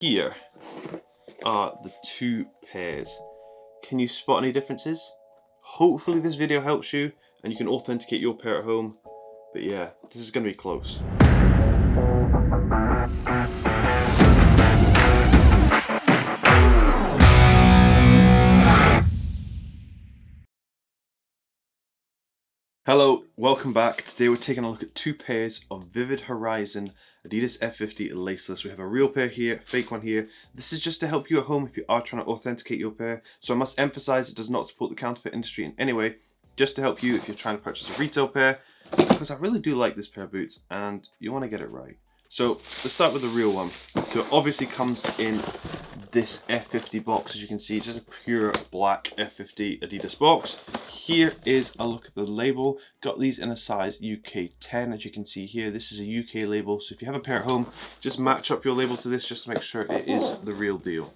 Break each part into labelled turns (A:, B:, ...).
A: Here are the two pairs. Can you spot any differences? Hopefully this video helps you and you can authenticate your pair at home. But yeah, this is going to be close. Hello, welcome back. Today we're taking a look at two pairs of Vivid Horizon Adidas F50 Laceless. We have a real pair here, fake one here. This is just to help you at home if you are trying to authenticate your pair. So I must emphasize it does not support the counterfeit industry in any way, just to help you if you're trying to purchase a retail pair, because I really do like this pair of boots and you want to get it right. So let's start with the real one. So it obviously comes in this F50 box. As you can see, it's just a pure black F50 Adidas box. Here is a look at the label. Got these in a size UK 10. As you can see here, this is a UK label, so if you have a pair at home, just match up your label to this just to make sure it is the real deal.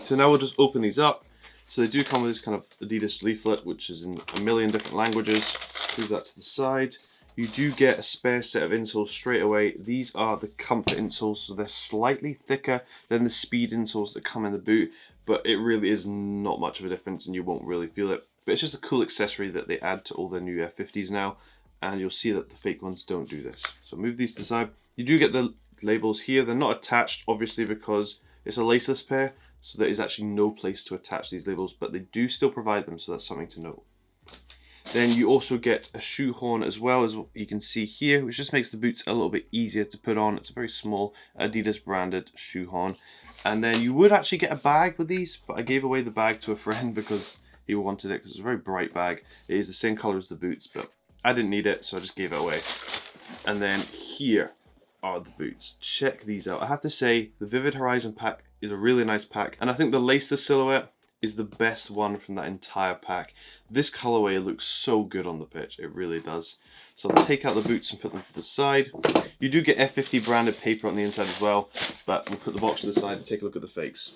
A: So now we'll just open these up. So they do come with this kind of Adidas leaflet, which is in a million different languages. Move that to the side. You do get a spare set of insoles straight away. These are the comfort insoles, so they're slightly thicker than the speed insoles that come in the boot, but it really is not much of a difference and you won't really feel it. But it's just a cool accessory that they add to all their new F50s now, and you'll see that the fake ones don't do this. So move these to the side. You do get the labels here. They're not attached, obviously, because it's a laceless pair, so there is actually no place to attach these labels, but they do still provide them, so that's something to note. Then you also get a shoe horn as well, as you can see here, which just makes the boots a little bit easier to put on. It's a very small Adidas branded shoe horn. And then you would actually get a bag with these, but I gave away the bag to a friend because he wanted it, because it's a very bright bag. It is the same color as the boots, but I didn't need it, so I just gave it away. And then here are the boots. Check these out. I have to say, the Vivid Horizon pack is a really nice pack, and I think the Laceless silhouette is the best one from that entire pack. This colorway looks so good on the pitch, it really does. So I'll take out the boots and put them to the side. You do get F50 branded paper on the inside as well, but we'll put the box to the side and take a look at the fakes.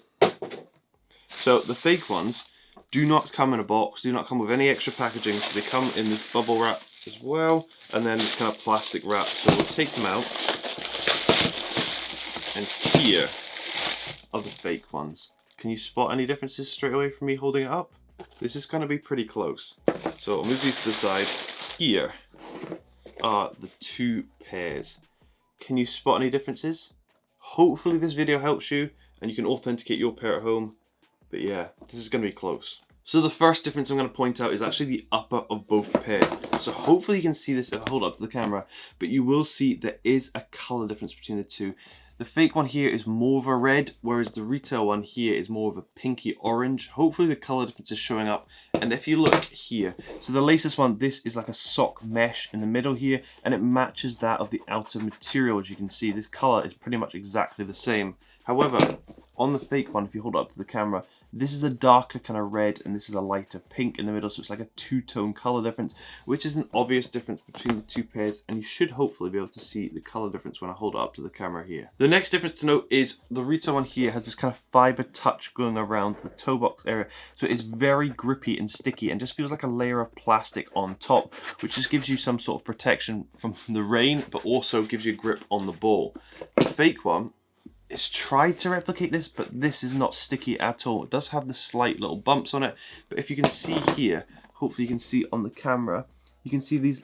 A: So the fake ones do not come in a box, do not come with any extra packaging, so they come in this bubble wrap as well, and then this kind of plastic wrap. So we'll take them out, and here are the fake ones. Can you spot any differences straight away from me holding it up? This is going to be pretty close. So I'll move these to the side. Here are the two pairs. Can you spot any differences? Hopefully this video helps you and you can authenticate your pair at home. But yeah, this is going to be close. So the first difference I'm going to point out is actually the upper of both pairs. So hopefully you can see this if I hold up to the camera, but you will see there is a color difference between the two. The fake one here is more of a red, whereas the retail one here is more of a pinky orange. Hopefully the color difference is showing up. And if you look here, so the Laceless one, this is like a sock mesh in the middle here, and it matches that of the outer material. As you can see, this color is pretty much exactly the same. However, on the fake one, if you hold it up to the camera, this is a darker kind of red and this is a lighter pink in the middle, so it's like a two-tone color difference, which is an obvious difference between the two pairs, and you should hopefully be able to see the color difference when I hold it up to the camera here. The next difference to note is the retail one here has this kind of fiber touch going around the toe box area, so it is very grippy and sticky and just feels like a layer of plastic on top, which just gives you some sort of protection from the rain, but also gives you a grip on the ball. The fake one, it's tried to replicate this, but this is not sticky at all. It does have the slight little bumps on it, but if you can see here, hopefully you can see on the camera, you can see these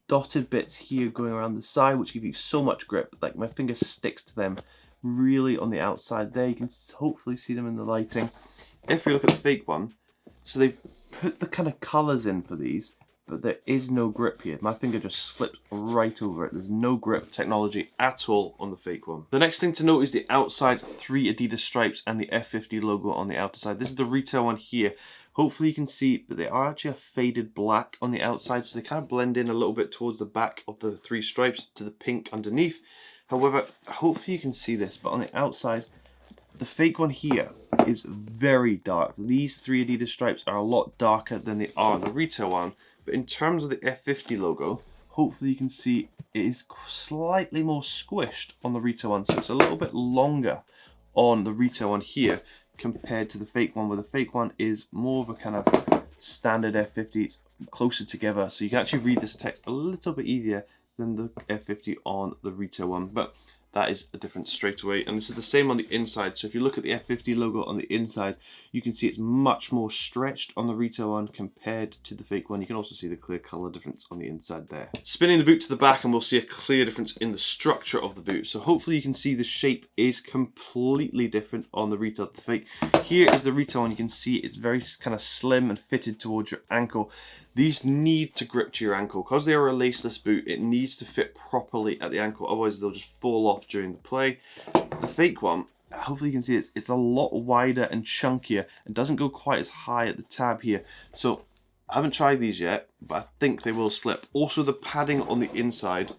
A: dotted bits here going around the side, which give you so much grip. Like my finger sticks to them really on the outside there. You can hopefully see them in the lighting. If you look at the fake one, so they've put the kind of colors in for these, but there is no grip here. My finger just slips right over it. There's no grip technology at all on the fake one. The next thing to note is the outside 3 Adidas stripes and the F50 logo on the outer side. This is the retail one here. Hopefully you can see, but they are actually a faded black on the outside, so they kind of blend in a little bit towards the back of the 3 stripes to the pink underneath. However, hopefully you can see this, but on the outside, the fake one here is very dark. These 3 Adidas stripes are a lot darker than they are the retail one. But in terms of the F50 logo, hopefully you can see it is slightly more squished on the retail one. So it's a little bit longer on the retail one here compared to the fake one, where the fake one is more of a kind of standard F50, closer together. So you can actually read this text a little bit easier than the F50 on the retail one. But that is a difference straight away. And this is the same on the inside. So if you look at the F50 logo on the inside, you can see it's much more stretched on the retail one compared to the fake one. You can also see the clear color difference on the inside there. Spinning the boot to the back, and we'll see a clear difference in the structure of the boot. So hopefully you can see the shape is completely different on the retail to the fake. Here is the retail one. You can see it's very kind of slim and fitted towards your ankle. These need to grip to your ankle. Because they are a laceless boot, it needs to fit properly at the ankle, otherwise they'll just fall off during the play. The fake one, hopefully you can see it's a lot wider and chunkier and doesn't go quite as high at the tab here. So I haven't tried these yet, but I think they will slip. Also, the padding on the inside,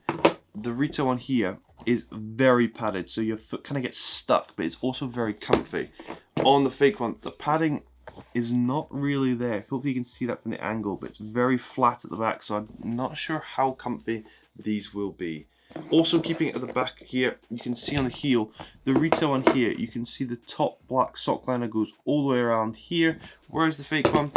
A: the retail one here is very padded, so your foot kind of gets stuck, but it's also very comfy. On the fake one, the padding is not really there. Hopefully you can see that from the angle, but it's very flat at the back, so I'm not sure how comfy these will be. Also, keeping it at the back here, you can see on the heel, the retail one here, you can see the top black sock liner goes all the way around here, whereas the fake one,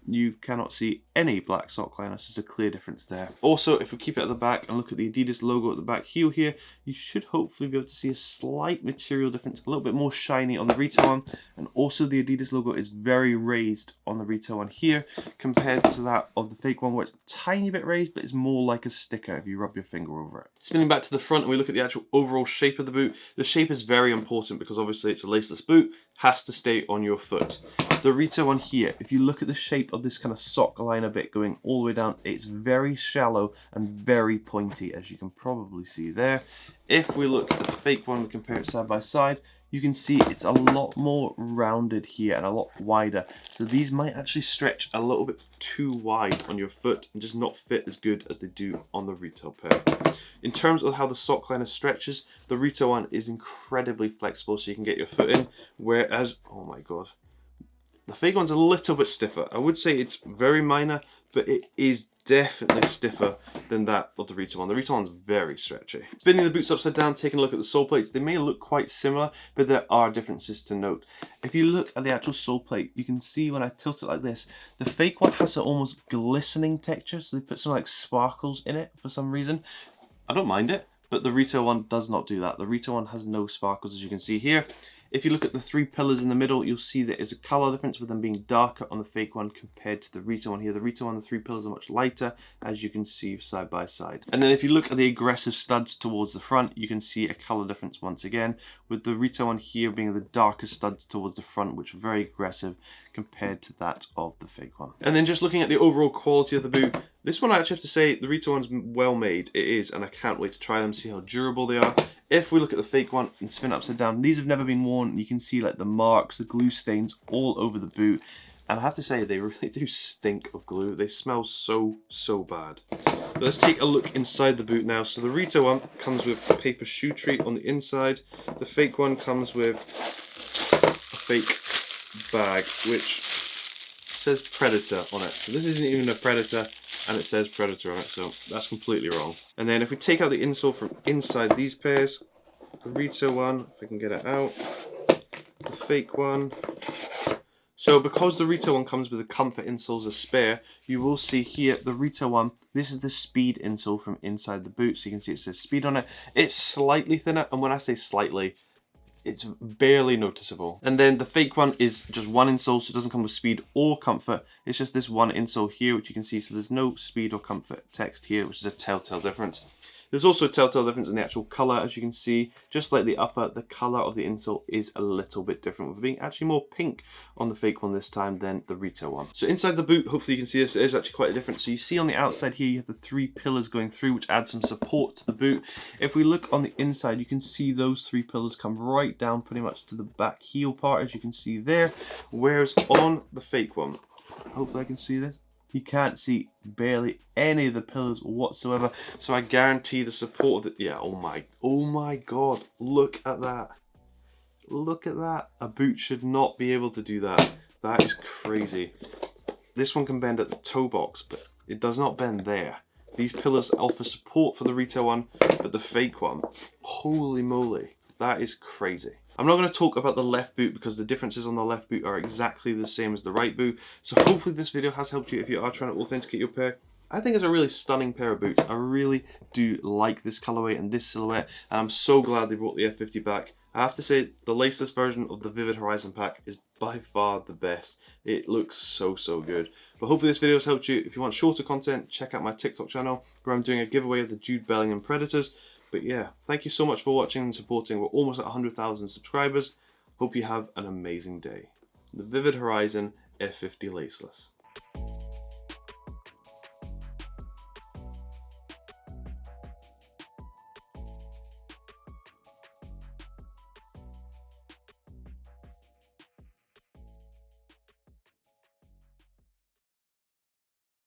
A: you cannot see any black sock liner, so there's a clear difference there. Also, if we keep it at the back and look at the Adidas logo at the back heel here, you should hopefully be able to see a slight material difference, a little bit more shiny on the retail one, and also the Adidas logo is very raised on the retail one here compared to that of the fake one, where it's a tiny bit raised, but it's more like a sticker if you rub your finger over it. Spinning back to the front and we look at the actual overall shape of the boot, the shape is very important because obviously it's a laceless boot, has to stay on your foot. The retail one here, if you look at the shape of this kind of sock liner bit going all the way down, it's very shallow and very pointy, as you can probably see there. If we look at the fake one, we compare it side by side, you can see it's a lot more rounded here and a lot wider. So these might actually stretch a little bit too wide on your foot and just not fit as good as they do on the retail pair. In terms of how the sock liner stretches, the retail one is incredibly flexible, so you can get your foot in, whereas, oh my god, the fake one's a little bit stiffer. I would say it's very minor, but it is definitely stiffer than that of the retail one. The retail one's very stretchy. Spinning the boots upside down, taking a look at the sole plates, they may look quite similar, but there are differences to note. If you look at the actual sole plate, you can see when I tilt it like this, the fake one has an almost glistening texture, so they put some like sparkles in it for some reason. I don't mind it, but the retail one does not do that. The retail one has no sparkles, as you can see here. If you look at the three pillars in the middle, you'll see there is a color difference with them being darker on the fake one compared to the retail one here. The retail one, the three pillars are much lighter, as you can see side by side. And then if you look at the aggressive studs towards the front, you can see a color difference once again, with the retail one here being the darker studs towards the front, which are very aggressive compared to that of the fake one. And then just looking at the overall quality of the boot, this one I actually have to say, the retail one's well made. It is, and I can't wait to try them, see how durable they are. If we look at the fake one and spin it upside down, these have never been worn. You can see like the marks, the glue stains all over the boot. And I have to say, they really do stink of glue. They smell so bad. But let's take a look inside the boot now. So the retail one comes with a paper shoe treat on the inside. The fake one comes with a fake bag, which says Predator on it. So this isn't even a Predator, and it says Predator on it, so that's completely wrong. And then if we take out the insole from inside these pairs, the retail one, if I can get it out, the fake one. So because the retail one comes with the comfort insoles as spare, you will see here the retail one, this is the speed insole from inside the boot, so you can see it says speed on it. It's slightly thinner, and when I say slightly, it's barely noticeable. And then the fake one is just one insole, so it doesn't come with speed or comfort. It's just this one insole here, which you can see, so there's no speed or comfort text here, which is a telltale difference. There's also a telltale difference in the actual color, as you can see. Just like the upper, the color of the insole is a little bit different, with being actually more pink on the fake one this time than the retail one. So inside the boot, hopefully you can see this, it is actually quite a difference. So you see on the outside here, you have the three pillars going through, which add some support to the boot. If we look on the inside, you can see those three pillars come right down pretty much to the back heel part, as you can see there. Whereas on the fake one, hopefully I can see this, you can't see barely any of the pillars whatsoever. So I guarantee the support of the, yeah, oh my god, look at that. Look at that. A boot should not be able to do that. That is crazy. This one can bend at the toe box, but it does not bend there. These pillars offer support for the retail one, but the fake one, holy moly, that is crazy. I'm not going to talk about the left boot because the differences on the left boot are exactly the same as the right boot. So hopefully this video has helped you if you are trying to authenticate your pair. I think it's a really stunning pair of boots. I really do like this colorway and this silhouette, and I'm so glad they brought the F50 back. I have to say, the laceless version of the Vivid Horizon pack is by far the best. It looks so good. But hopefully this video has helped you. If you want shorter content, check out my TikTok channel where I'm doing a giveaway of the Jude Bellingham Predators. But yeah, thank you so much for watching and supporting. We're almost at 100,000 subscribers. Hope you have an amazing day. The Vivid Horizon F50 Laceless.